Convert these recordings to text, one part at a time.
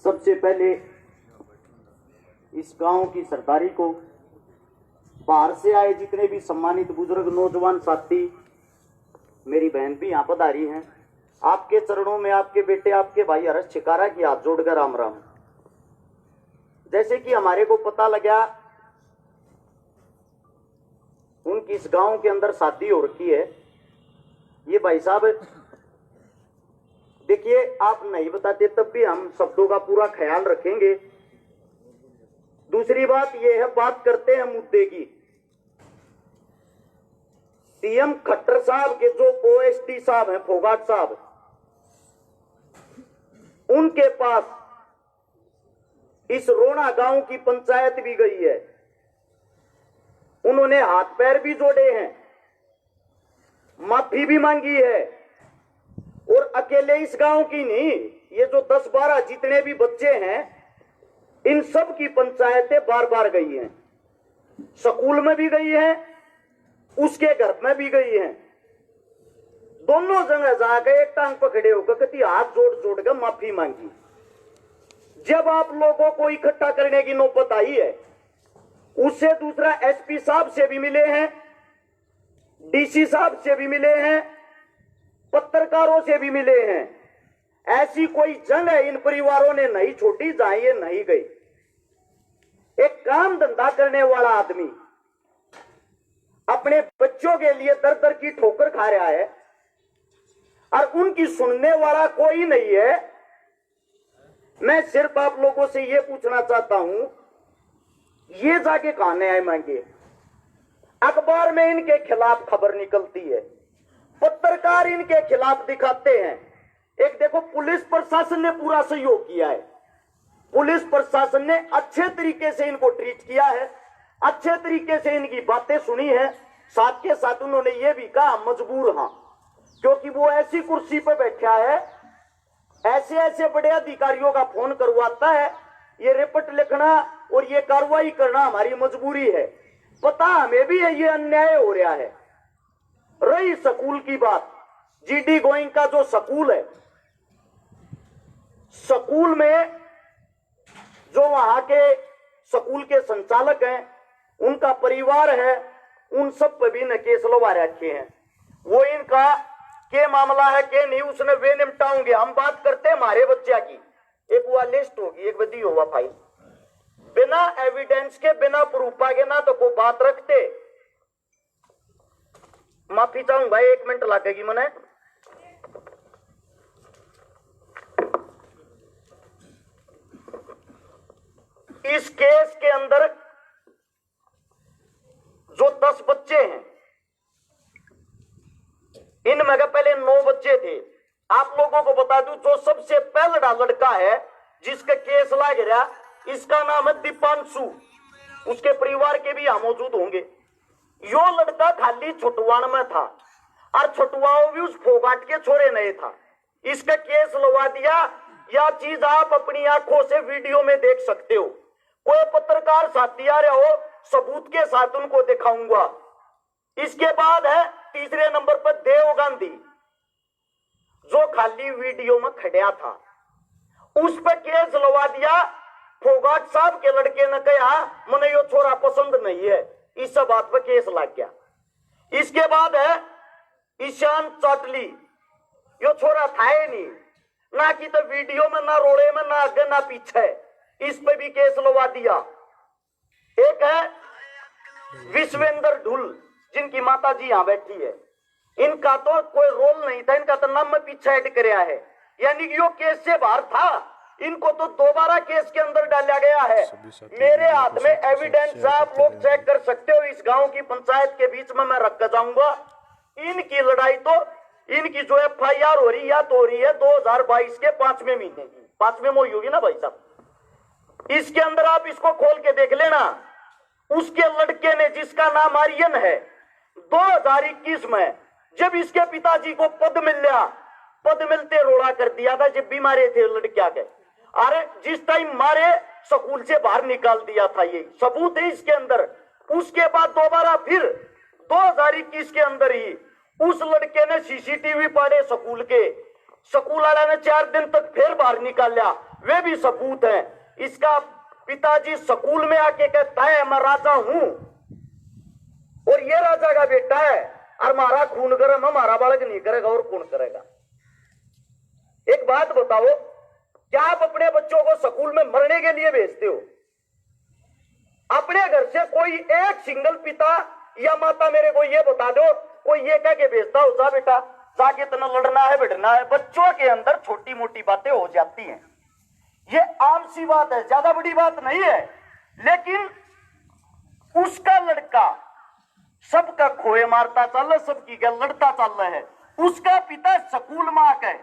सबसे पहले इस गांव की सरदारी को, बाहर से आए जितने भी सम्मानित बुजुर्ग नौजवान साथी, मेरी बहन भी यहाँ पधारी हैं, आपके चरणों में आपके बेटे आपके भाई हर्ष छिकारा की हाथ जोड़कर राम राम। जैसे कि हमारे को पता लगा उनकी इस गांव के अंदर शादी हो रखी है। ये भाई साहब देखिए, आप नहीं बताते तब भी हम शब्दों का पूरा ख्याल रखेंगे। दूसरी बात यह है, बात करते हैं मुद्दे की। सीएम खट्टर साहब के जो ओएसडी साहब हैं, फोगाट साहब, उनके पास इस रोना गांव की पंचायत भी गई है। उन्होंने हाथ पैर भी जोड़े हैं, माफी भी मांगी है। और अकेले इस गांव की नहीं, ये जो 10-12 जितने भी बच्चे हैं, इन सब की पंचायतें बार बार गई हैं। स्कूल में भी गई हैं, उसके घर में भी गई हैं। दोनों जगह जाकर एक टांग पकड़े होकर कति हाथ जोड़ जोड़ कर माफी मांगी। जब आप लोगों को इकट्ठा करने की नौबत आई है, उससे दूसरा एसपी साहब से भी मिले हैं, डीसी साहब से भी मिले हैं, पत्रकारों से भी मिले हैं। ऐसी कोई जंग है इन परिवारों ने नहीं छोड़ी जहां ये नहीं गई। एक काम धंधा करने वाला आदमी अपने बच्चों के लिए दर दर की ठोकर खा रहा है और उनकी सुनने वाला कोई नहीं है। मैं सिर्फ आप लोगों से यह पूछना चाहता हूं, ये जाके कहने आए मांगे, अखबार में इनके खिलाफ खबर निकलती है, पत्रकार इनके खिलाफ दिखाते हैं। एक देखो, पुलिस प्रशासन ने पूरा सहयोग किया है। पुलिस प्रशासन ने अच्छे तरीके से इनको ट्रीट किया है, अच्छे तरीके से इनकी बातें सुनी है। साथ के साथ उन्होंने ये भी कहा मजबूर हां, क्योंकि वो ऐसी कुर्सी पर बैठा है, ऐसे ऐसे बड़े अधिकारियों का फोन करवाता है, ये रिपोर्ट लिखना और ये कार्रवाई करना हमारी मजबूरी है। पता हमें भी है ये अन्याय हो रहा है। रही स्कूल की बात, जीडी गोइंग का जो स्कूल है, स्कूल में जो वहां के स्कूल के संचालक हैं, उनका परिवार है, उन सब पर भी न केस लगा रखे हैं। वो इनका के मामला है के नहीं, उसने वे निपटाओगे। हम बात करते हैं हमारे बच्चा की। एक वो लिस्ट होगी, एक बदी होगा फाइल, बिना एविडेंस के, बिना प्रूफ के ना तो कोई बात रखते। माफी चाहूंगा भाई, 1 मिनट लगेगी मने। इस केस के अंदर जो 10 बच्चे हैं, इनमें पहले 9 बच्चे थे। आप लोगों को बता दूं, जो सबसे पहला लड़का है जिसका केस लग रहा, इसका नाम है दीपांशु। उसके परिवार के भी यहां मौजूद होंगे। यो लड़का खाली छुटवान में था और छुटवाओ भी उस फोगाट के छोरे नहीं था। इसका केस लगा दिया। यह चीज आप अपनी आंखों से वीडियो में देख सकते हो। कोई पत्रकार साथी आ रहे हो, सबूत के साथ उनको दिखाऊंगा। इसके बाद है तीसरे नंबर पर देव गांधी, जो खाली वीडियो में खड़ा था, उस पर केस लगा दिया। फोगाट साहब के लड़के ने कहा मने यो छोरा पसंद नहीं है, इस सब बात पर केस लग गया। इसके बाद है ईशान चाटली, यो छोरा था ही नहीं, ना कि तो वीडियो में, ना रोड़े में, ना आगे ना पीछे, इस पे भी केस लगा दिया। एक है विश्वेंद्र ढुल, जिनकी माता जी यहां बैठी है, इनका तो कोई रोल नहीं था, इनका तो नाम में पीछे ऐड कराया है, यानी कि यो केस से बाहर था। इनको तो दोबारा केस के अंदर डाला गया है। मेरे हाथ में एविडेंस, आप लोग चेक कर सकते हो। इस गांव की पंचायत के बीच में मैं रख कर जाऊंगा। इनकी लड़ाई तो, इनकी जो FIR हो रही, या तो हो रही है 2022 के 5वें महीने की, 5वें मोई होगी ना भाई साहब। इसके अंदर आप इसको खोल के देख लेना। उसके लड़के ने, जिसका नाम आर्यन है, 2021 में जब इसके पिताजी को पद मिल गया, पद मिलते रोड़ा कर दिया था जब भी मारे थे लड़किया के। अरे जिस टाइम मारे, स्कूल से बाहर निकाल दिया था, ये सबूत है इसके अंदर। उसके बाद दोबारा फिर 2021 के अंदर ही उस लड़के ने CCTV पाड़े स्कूल के, स्कूल वाला ने 4 दिन तक फिर बाहर निकाल लिया। वे भी सबूत है। इसका पिताजी स्कूल में आके कहता है मैं राजा हूं और ये राजा का बेटा है और हमारा खून गर्म हमारा बालक नहीं करेगा और कौन करेगा। एक बात बताओ, क्या आप अपने बच्चों को स्कूल में मरने के लिए भेजते हो? अपने घर से कोई एक सिंगल पिता या माता मेरे को ये बता दो, कोई ये कह के भेजता हो जा बेटा जाके इतना लड़ना है भिड़ना है। बच्चों के अंदर छोटी मोटी बातें हो जाती हैं, ये आम सी बात है, ज्यादा बड़ी बात नहीं है। लेकिन उसका लड़का सबका खोए मारता चल रहा, सबकी गल लड़ता चल रहा है। उसका पिता स्कूल में आकर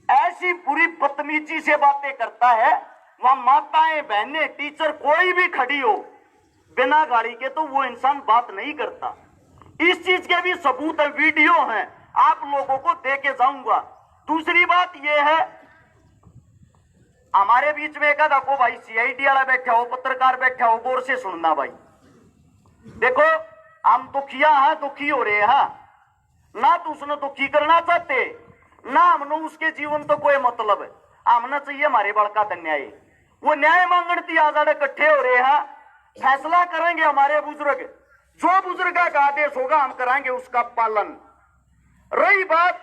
ऐसी पूरी बदतमीजी से बातें करता है, वहां माताएं बहनें टीचर कोई भी खड़ी हो बिना गाड़ी के तो वो इंसान बात नहीं करता। इस चीज के भी सबूत है, वीडियो हैं, आप लोगों को दे के जाऊंगा। दूसरी बात ये है, हमारे बीच में एका देखो भाई सीआईडी वाला बैठा हो, पत्रकार बैठा हो, गौर से सुनना भाई। देखो हम दुखिया हैं, दुखी हो रहे हैं ना, तो उसने दुखी करना चाहते ना हमने उसके जीवन तो कोई मतलब है। हमने चाहिए हमारे बड़का न्याय, वो न्याय मांगने आजाद इकट्ठे हो रहे हैं, फैसला करेंगे हमारे बुजुर्ग, जो बुजुर्ग का आदेश होगा हम कराएंगे उसका पालन। रही बात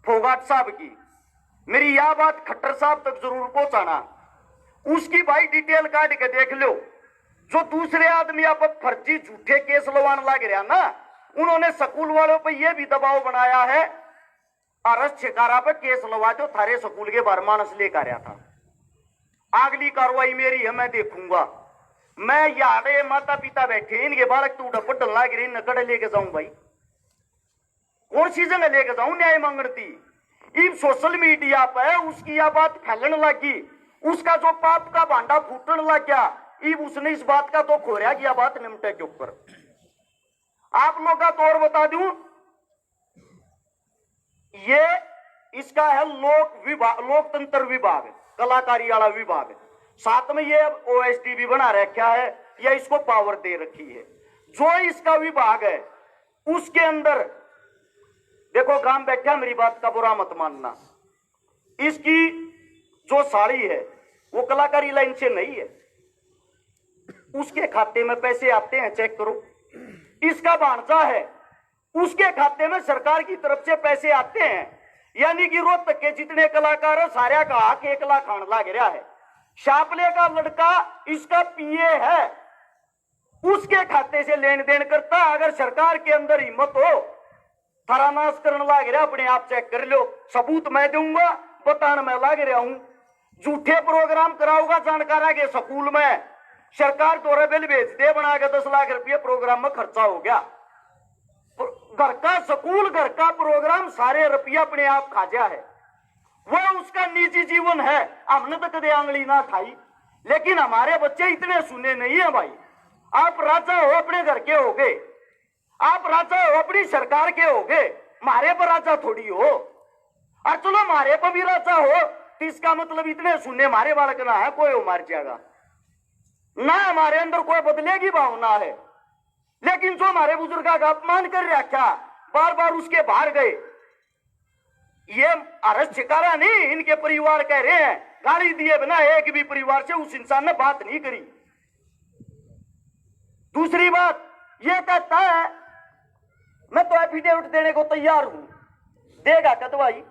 फोगाट साहब की, मेरी यह बात खट्टर साहब तक जरूर पहुंचाना। उसकी भाई डिटेल काट के देख लो, जो दूसरे आदमी आप फर्जी झूठे केस लवान लग रहा ना, उन्होंने स्कूल वालों पर यह भी दबाव बनाया है अरस शिकारा पर केस लवा दो, थारे स्कूल के बार मानस लेकर आया था। अगली कार्रवाई मेरी है, मैं देखूंगा। मैं यारे माता पिता बैठे, इनके बालक तू डपट लाग रही नकड़ लेके जाऊं भाई, कौन सी जगह लेके जाऊं न्याय मांगती। इब सोशल मीडिया पर उसकी यह बात फैलने लगी, उसका जो पाप का भांडा फूटने लग गया, इब उसने इस बात का तो खोया कि यह बात निमटे के ऊपर। आप लोग का तौर बता दूं, ये इसका है लोकतंत्र विभाग, कलाकारी वाला विभाग, साथ में ये ओएसडी भी बना रखा है या इसको पावर दे रखी है। जो इसका विभाग है उसके अंदर देखो, काम बैठा, मेरी बात का बुरा मत मानना, इसकी जो साड़ी है वो कलाकारी लाइन से नहीं है, उसके खाते में पैसे आते हैं, चेक करो। इसका भांजा है, उसके खाते में सरकार की तरफ से पैसे आते हैं, यानी कि रोहतक के जितने कलाकार है सारे का हक 1 लाख खान लाग रहा है। शापले का लड़का इसका पीए है, उसके खाते से लेन देन करता। अगर सरकार के अंदर हिम्मत हो थारा नाश करने लाग रहा, अपने आप चेक कर लो, सबूत मैं दूंगा, बताने मैं लाग रहा हूं। झूठे प्रोग्राम कराऊंगा जानकार आगे स्कूल में, सरकार द्वारा बिल भेज दे बना के 10 लाख रुपये प्रोग्राम में खर्चा हो गया। घर का स्कूल, घर का प्रोग्राम, सारे रुपया अपने आप खाजा है, वो उसका निजी जीवन है। हमने तो कदे आंगली ना खाई, लेकिन हमारे बच्चे इतने सुने नहीं है भाई। आप राजा हो अपने घर के हो गए, आप राजा हो अपनी सरकार के हो गए, मारे पर राजा थोड़ी हो। और चलो मारे पर भी राजा हो तो इसका मतलब इतने सुने मारे बालक ना है, कोई हो मार जाएगा ना, हमारे अंदर कोई बदलेगी भावना है। लेकिन जो हमारे बुजुर्ग का अपमान कर रखा, बार बार उसके बाहर गए, ये अरस शिकारा नहीं, इनके परिवार कह रहे हैं, गाली दिए बिना एक भी परिवार से उस इंसान ने बात नहीं करी। दूसरी बात ये कहता है मैं तो एफिडेविट देने को तैयार हूं, देगा कदवाई।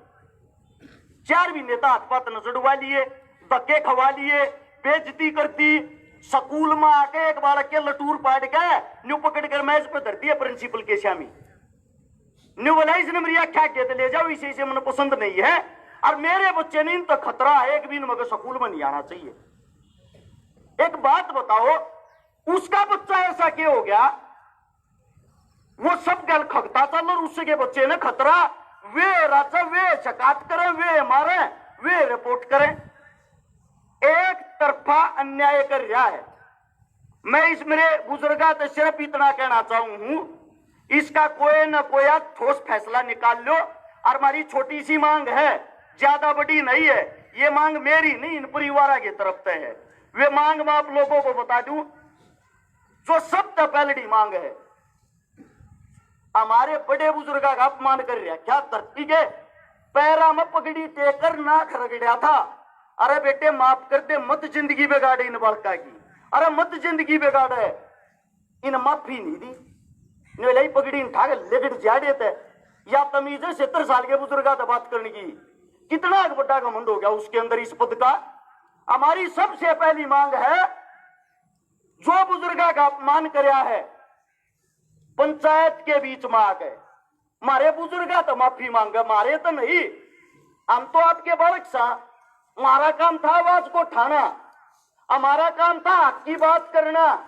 4 महीने तक हाथ पात न जुड़वा लिए, धक्के खवा लिए, बेइज्जती करती, स्कूल में आके एक बालक के लटूर पाट के न्यू पकड़ कर मैच पर धरती है प्रिंसिपल के शामी। न्यू वलाइज ने मेरी आख्या के ले जाओ, इसे इसे मुझे पसंद नहीं है और मेरे बच्चे ने इन तो खतरा है, एक भी मगर स्कूल में नहीं आना चाहिए। एक बात बताओ, उसका बच्चा ऐसा क्यों हो गया? वो सब गल खगता चल और उसके बच्चे ने खतरा, वे राजा वे शिकायत करें, वे मारे, वे रिपोर्ट करें। एक तरफा अन्याय कर रहा है। मैं इस मेरे बुजुर्गा तो सिर्फ इतना कहना चाहूं हूं, इसका कोई न कोई ठोस फैसला निकाल लो। और हमारी छोटी सी मांग है, ज्यादा बड़ी नहीं है, ये मांग मेरी नहीं इन परिवार की तरफ से है। वे मांग मैं आप लोगों को बता दूं, जो सबसे पहली मांग है, हमारे बड़े बुजुर्गा का अपमान कर रहा क्या धरती के पैरा में पगड़ी टेकर नाक रगड़ा था। अरे बेटे माफ कर दे, मत जिंदगी बिगाड़े इन बालका की, अरे मत जिंदगी बिगाड़े। इन माफी नहीं दी, ने पगड़ी ठाक लेगड़ जाड़े थे। या तमीज है 70 साल के बुजुर्गा तो बात करने की, कितना बड़ा घमंड हो गया उसके अंदर इस पद का। हमारी सबसे पहली मांग है, जो बुजुर्गा का अपमान कराया है पंचायत के बीच में आ गए, मारे बुजुर्गा तो माफी मांगे, मारे तो नहीं। हम तो आपके बालक सा, हमारा काम था आवाज को उठाना, हमारा काम था हक की बात करना।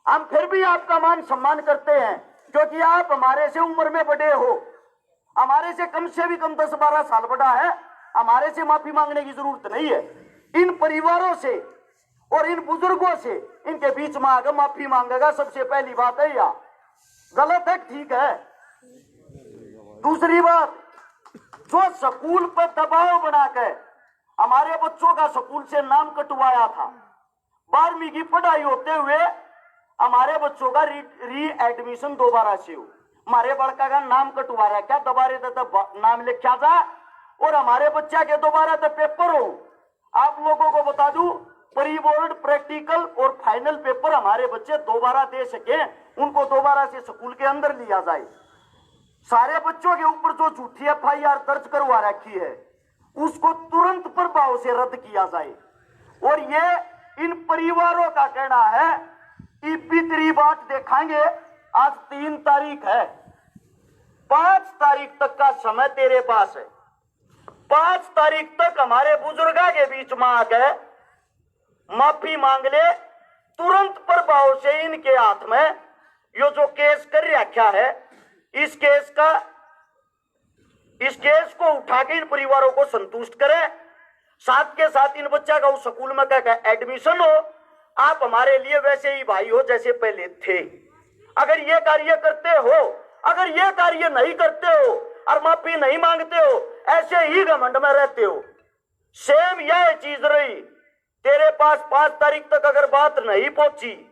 हम फिर भी आपका मान सम्मान करते हैं क्योंकि आप हमारे से उम्र में बड़े हो, हमारे से कम से भी कम 10-12 साल बड़ा है। हमारे से माफी मांगने की जरूरत नहीं है। इन परिवारों से और इन बुजुर्गों से इनके बीच में आकर माफी मांगेगा, सबसे पहली बात है। या गलत है, ठीक है। दूसरी बात, जो स्कूल पर दबाव बनाकर हमारे बच्चों का स्कूल से नाम कटवाया था, 12वीं की पढ़ाई होते हुए हमारे बच्चों का री एडमिशन दोबारा से हो, हमारे बड़का का नाम कटवा रहा है क्या, दोबारा नाम लिखा जा और हमारे बच्चा के दोबारा तो पेपर हो। आप लोगों को बता दूं, प्री बोर्ड, प्रैक्टिकल और फाइनल पेपर हमारे बच्चे दोबारा दे सके, उनको दोबारा से स्कूल के अंदर लिया जाए। सारे बच्चों के ऊपर जो झूठी FIR दर्ज करवा रखी है उसको तुरंत प्रभाव से रद्द किया जाए। और ये इन परिवारों का कहना है कि भीतरी बात देखेंगे। आज 3 तारीख है, 5 तारीख तक का समय तेरे पास है। 5 तारीख तक हमारे बुजुर्गा के बीच में आकर माफी मांग ले, तुरंत प्रभाव से इनके हाथ में यो जो केस कर रखा है, इस केस को उठा के इन परिवारों को संतुष्ट करे। साथ के साथ इन बच्चा का उस स्कूल में क्या एडमिशन हो। आप हमारे लिए वैसे ही भाई हो जैसे पहले थे। अगर ये कार्य करते हो, अगर ये कार्य नहीं करते हो और माफी नहीं मांगते हो, ऐसे ही घमंड में रहते हो। सेम यह चीज रही तेरे पास। 5 तारीख तक अगर बात नहीं पहुंची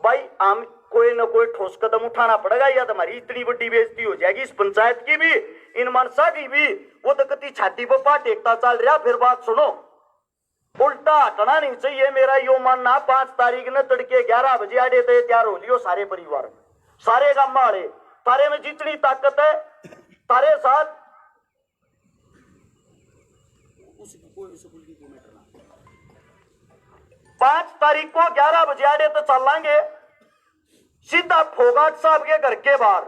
भाई, हम कोई ना कोई ठोस कदम उठाना पड़ेगा, या तुम्हारी इतनी बड़ी बेइज्जती हो जाएगी इस पंचायत की भी, इन मनसा की भी। वो तो कति छाती पर पाट टेकता चल रहा। फिर बात सुनो, उल्टा हटना नहीं चाहिए। मेरा यो मानना, 5 तारीख ने तड़के 11 बजे आड़े तो तैयार हो लियो सारे परिवार, सारे गांव वाले, तारे में जितनी ताकत है तारे साथ। 5 तारीख को 11 बजे आड़े तो चलेंगे सीधा फोगाट साहब के घर के बाहर।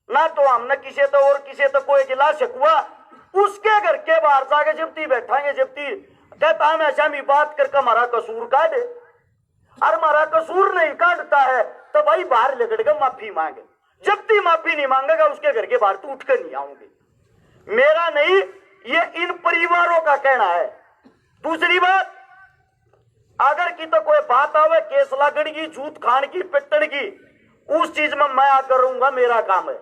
ना तो हमने किसी तो और किसी तो कोई गिला शकवा, उसके घर के बाहर जाके जब्ती बैठाएंगे। जब्ती कहता है ऐसा भी बात करके हमारा कसूर काटे, और हमारा कसूर नहीं काटता है तो भाई बाहर लेकर के माफी मांगे। जब्ती माफी नहीं मांगेगा उसके घर के बाहर तो उठ कर नहीं आऊंगी। मेरा नहीं, ये इन परिवारों का कहना है। दूसरी बात, अगर की तो कोई बात आवे केस लागण की, जूत खान की, पिटन की, उस चीज में मैं आकर रहूंगा, मेरा काम है।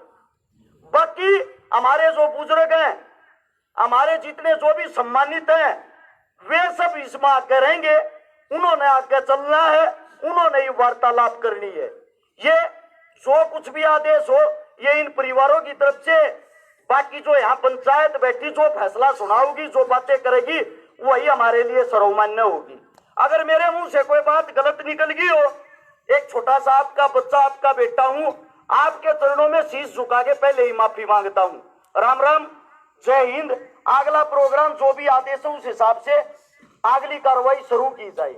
बाकी हमारे जो बुजुर्ग हैं, हमारे जितने जो भी सम्मानित हैं, वे सब इसमें आकर रहेंगे। उन्होंने आगे चलना है, उन्होंने वार्तालाप करनी है। ये जो कुछ भी आदेश हो ये इन परिवारों की तरफ से। बाकी जो यहाँ पंचायत बैठी जो फैसला सुनाओगी, जो बातें करेगी, वही हमारे लिए सर्वमान्य होगी। अगर मेरे मुंह से कोई बात गलत निकल गई हो, एक छोटा सा आपका बच्चा, आपका बेटा हूं, आपके चरणों में शीश झुका के पहले ही माफी मांगता हूं। राम राम, जय हिंद। अगला प्रोग्राम जो भी आदेश है उस हिसाब से अगली कार्रवाई शुरू की जाए।